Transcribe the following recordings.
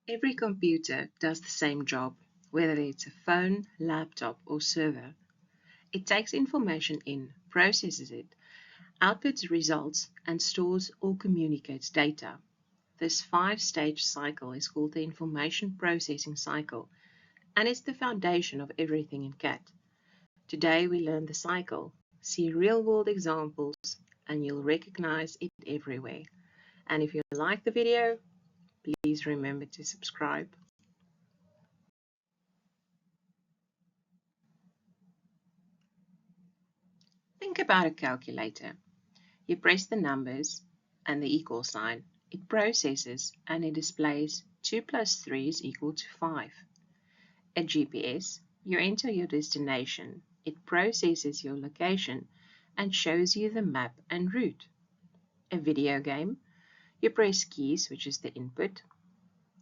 Every computer does the same job, whether it's a phone, laptop, or server. It takes information in, processes it, outputs results, and stores or communicates data. This five-stage cycle is called the information processing cycle, and it's the foundation of everything in CAT. Today we learn the cycle, see real-world examples, and you'll recognize it everywhere. And if you like the video, please remember to subscribe. Think about a calculator. You press the numbers and the equal sign. It processes and it displays 2 plus 3 is equal to 5. A GPS, you enter your destination. It processes your location and shows you the map and route. A video game, you press keys, which is the input.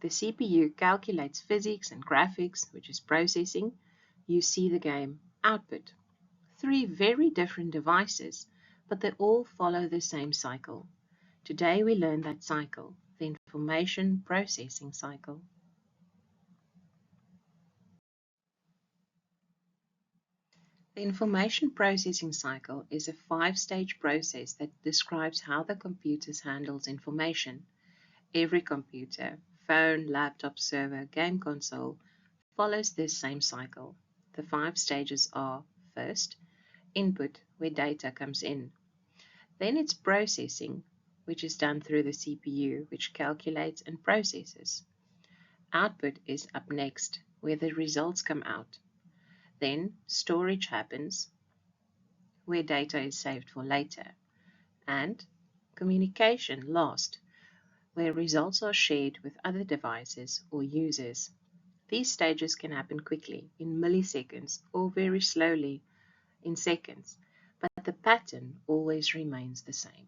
The CPU calculates physics and graphics, which is processing. You see the game output. Three very different devices, but they all follow the same cycle. Today we learn that cycle, the information processing cycle. The information processing cycle is a five-stage process that describes how the computer handles information. Every computer, phone, laptop, server, game console, follows this same cycle. The five stages are: first, input, where data comes in. Then it's processing, which is done through the CPU, which calculates and processes. Output is up next, where the results come out. Then storage happens, where data is saved for later. And communication last, where results are shared with other devices or users. These stages can happen quickly, in milliseconds, or very slowly, in seconds, but the pattern always remains the same.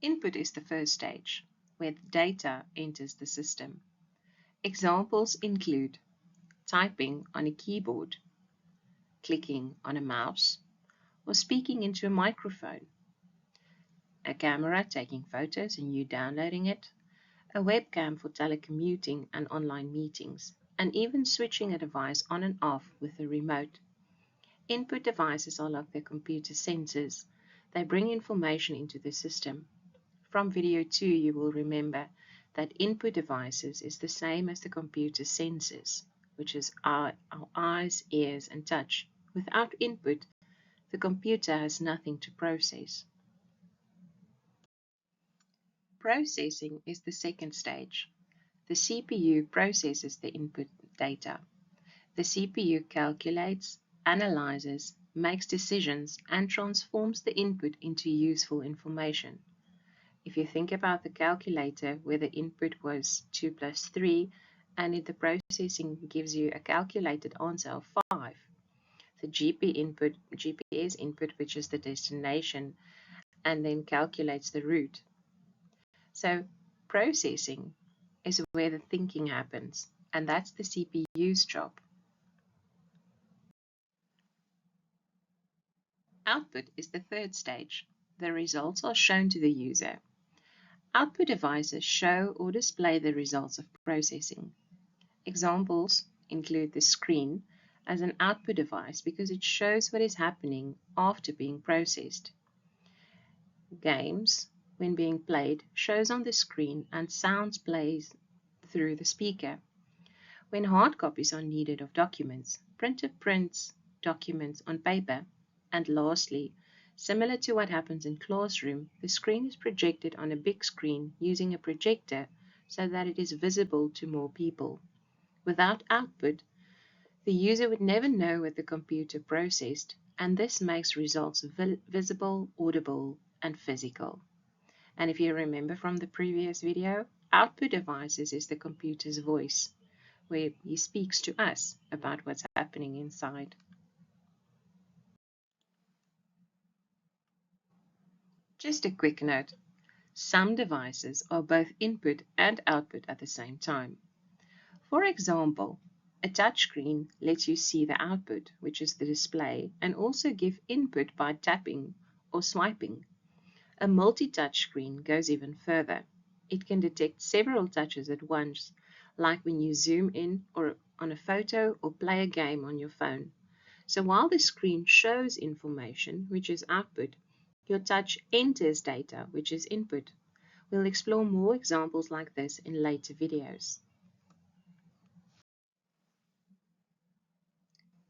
Input is the first stage, where the data enters the system. Examples include typing on a keyboard, clicking on a mouse, or speaking into a microphone, a camera taking photos and you downloading it, a webcam for telecommuting and online meetings, and even switching a device on and off with a remote. Input devices are like the computer sensors. They bring information into the system. From video 2, you will remember that input devices is the same as the computer sensors, which is our eyes, ears, and touch. Without input, the computer has nothing to process. Processing is the second stage. The CPU processes the input data. The CPU calculates, analyzes, makes decisions, and transforms the input into useful information. If you think about the calculator where the input was 2 plus 3 and the processing gives you a calculated answer of 5, the GPS input, which is the destination, and then calculates the route. So processing is where the thinking happens, and that's the CPU's job. Output is the third stage. The results are shown to the user. Output devices show or display the results of processing. Examples include the screen as an output device because it shows what is happening after being processed. Games, when being played, shows on the screen and sounds plays through the speaker. When hard copies are needed of documents, printer prints documents on paper. And lastly, similar to what happens in classroom, the screen is projected on a big screen using a projector so that it is visible to more people. Without output, the user would never know what the computer processed, and this makes results visible, audible, and physical. And if you remember from the previous video, output devices is the computer's voice, where he speaks to us about what's happening inside. Just a quick note, some devices are both input and output at the same time. For example, a touchscreen lets you see the output, which is the display, and also give input by tapping or swiping. A multi-touch screen goes even further. It can detect several touches at once, like when you zoom in or on a photo or play a game on your phone. So while the screen shows information, which is output, your touch enters data, which is input. We'll explore more examples like this in later videos.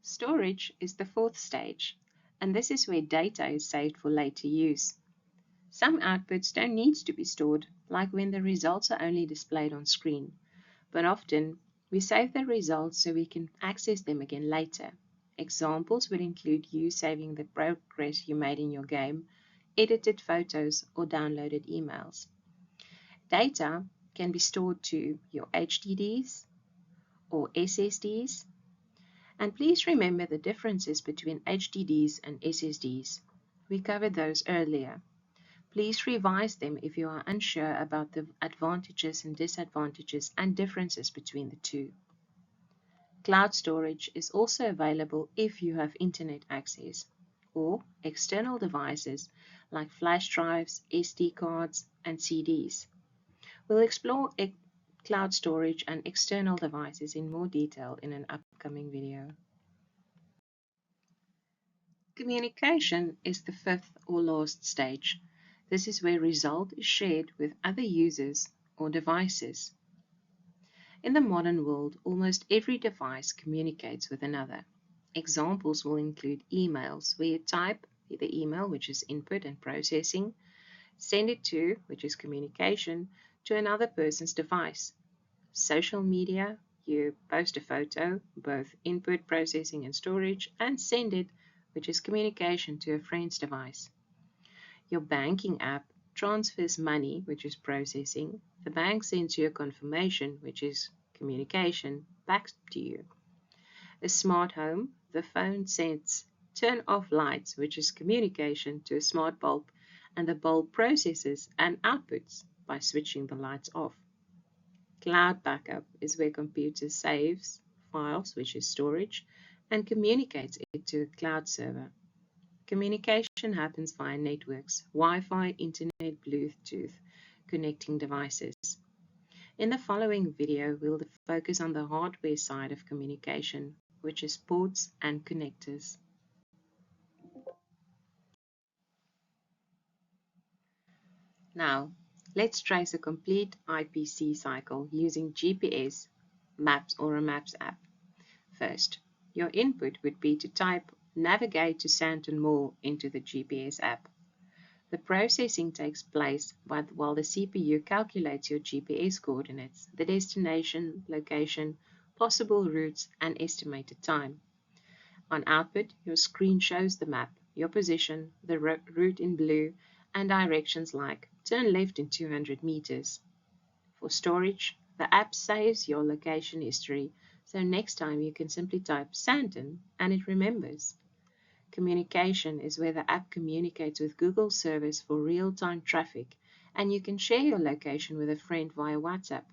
Storage is the fourth stage, and this is where data is saved for later use. Some outputs don't need to be stored, like when the results are only displayed on screen, but often we save the results so we can access them again later. Examples would include you saving the progress you made in your game, edited photos, or downloaded emails. Data can be stored to your HDDs or SSDs. And please remember the differences between HDDs and SSDs. We covered those earlier. Please revise them if you are unsure about the advantages and disadvantages and differences between the two. Cloud storage is also available if you have internet access, or external devices like flash drives, SD cards, and CDs. We'll explore cloud storage and external devices in more detail in an upcoming video. Communication is the fifth or last stage. This is where result is shared with other users or devices. In the modern world, almost every device communicates with another. Examples will include emails, where you type the email, which is input and processing, send it to, which is communication, to another person's device. Social media, you post a photo, both input, processing, and storage, and send it, which is communication, to a friend's device. Your banking app transfers money, which is processing. The bank sends you a confirmation, which is communication, back to you. A smart home, the phone sends turn off lights, which is communication, to a smart bulb, and the bulb processes and outputs by switching the lights off. Cloud backup is where computer saves files, which is storage, and communicates it to a cloud server. Communication happens via networks, Wi-Fi, Internet, Bluetooth, connecting devices. In the following video, we'll focus on the hardware side of communication, which is ports and connectors. Now, let's trace a complete IPC cycle using GPS, Maps, or a Maps app. First, your input would be to type navigate to Santon Mall into the GPS app. The processing takes place while the CPU calculates your GPS coordinates, the destination, location, possible routes, and estimated time. On output, your screen shows the map, your position, the route in blue, and directions like turn left in 200 meters. For storage, the app saves your location history, so next time you can simply type Santon and it remembers. Communication is where the app communicates with Google servers for real-time traffic, and you can share your location with a friend via WhatsApp.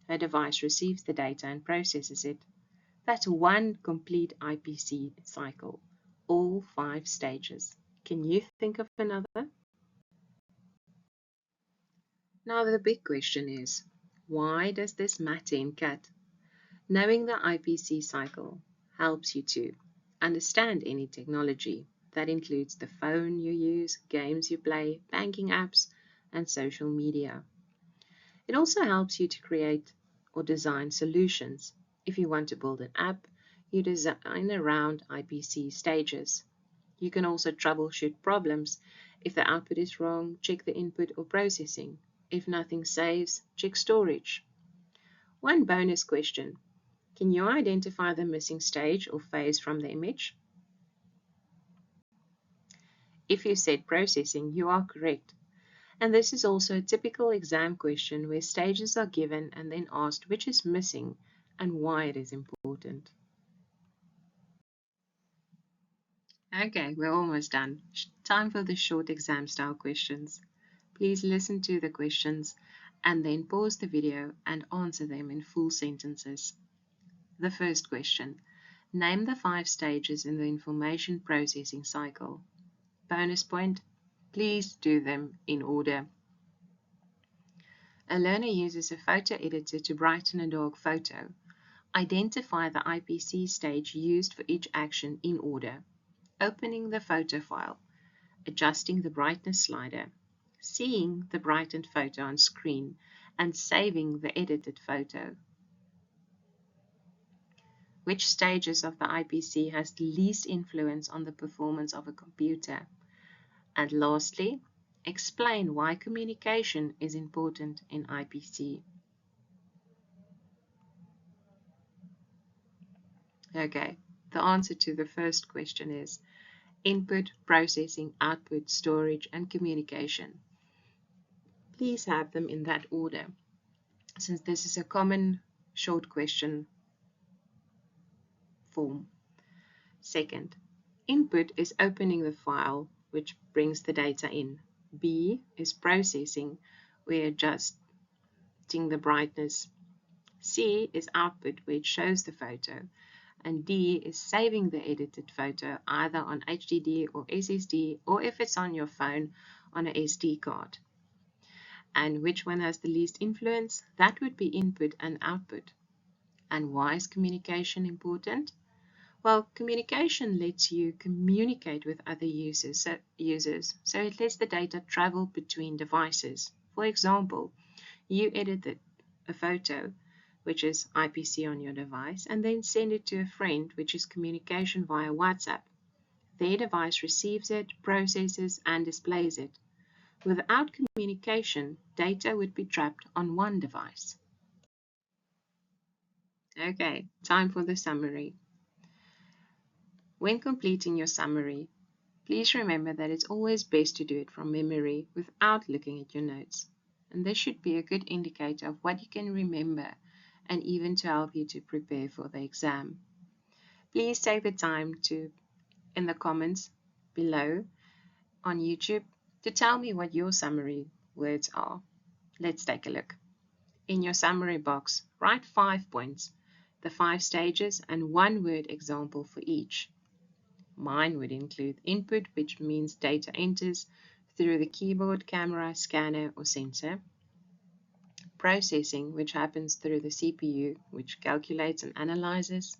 A device receives the data and processes it. That's one complete IPC cycle, all 5 stages. Can you think of another? Now the big question is, why does this matter in CAT? Knowing the IPC cycle helps you to understand any technology. That includes the phone you use, games you play, banking apps, and social media. It also helps you to create or design solutions. If you want to build an app, you design around IPC stages. You can also troubleshoot problems. If the output is wrong, check the input or processing. If nothing saves, check storage. One bonus question. Can you identify the missing stage or phase from the image? If you said processing, you are correct. And this is also a typical exam question where stages are given and then asked which is missing and why it is important. Okay, we're almost done. Time for the short exam style questions. Please listen to the questions and then pause the video and answer them in full sentences. The first question. Name the 5 stages in the information processing cycle. Bonus point. Please do them in order. A learner uses a photo editor to brighten a dark photo. Identify the IPC stage used for each action in order. Opening the photo file, adjusting the brightness slider, seeing the brightened photo on screen, and saving the edited photo. Which stages of the IPC has the least influence on the performance of a computer? And lastly, explain why communication is important in IPC. Okay, the answer to the first question is input, processing, output, storage, and communication. Please have them in that order, since this is a common short question form. Second, input is opening the file, which brings the data in. B is processing, we're adjusting the brightness. C is output, where it shows the photo. And D is saving the edited photo either on HDD or SSD, or if it's on your phone, on an SD card. And which one has the least influence? That would be input and output. And why is communication important? Well, communication lets you communicate with other users, so it lets the data travel between devices. For example, you edited a photo, which is IPC on your device, and then send it to a friend, which is communication via WhatsApp. Their device receives it, processes, and displays it. Without communication, data would be trapped on one device. Okay, time for the summary. When completing your summary, please remember that it's always best to do it from memory without looking at your notes. And this should be a good indicator of what you can remember and even to help you to prepare for the exam. Please take the time to, in the comments below on YouTube, to tell me what your summary words are. Let's take a look. In your summary box, write 5 points, the 5 stages, and one word example for each. Mine would include input, which means data enters through the keyboard, camera, scanner, or sensor. Processing, which happens through the CPU, which calculates and analyzes.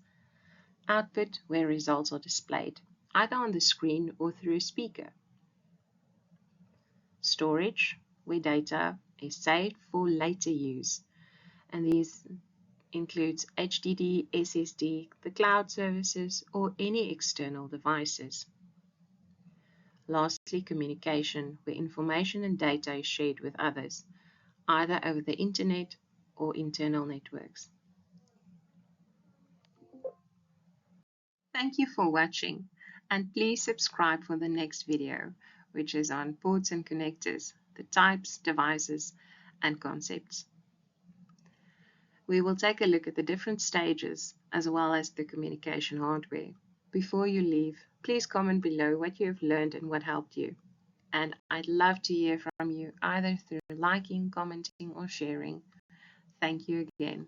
Output, where results are displayed, either on the screen or through a speaker. Storage, where data is saved for later use. And these includes HDD, SSD, the cloud services, or any external devices. Lastly, communication, where information and data is shared with others, either over the internet or internal networks. Thank you for watching, and please subscribe for the next video, which is on ports and connectors, the types, devices, and concepts. We will take a look at the different stages as well as the communication hardware. Before you leave, please comment below what you have learned and what helped you. And I'd love to hear from you either through liking, commenting, or sharing. Thank you again.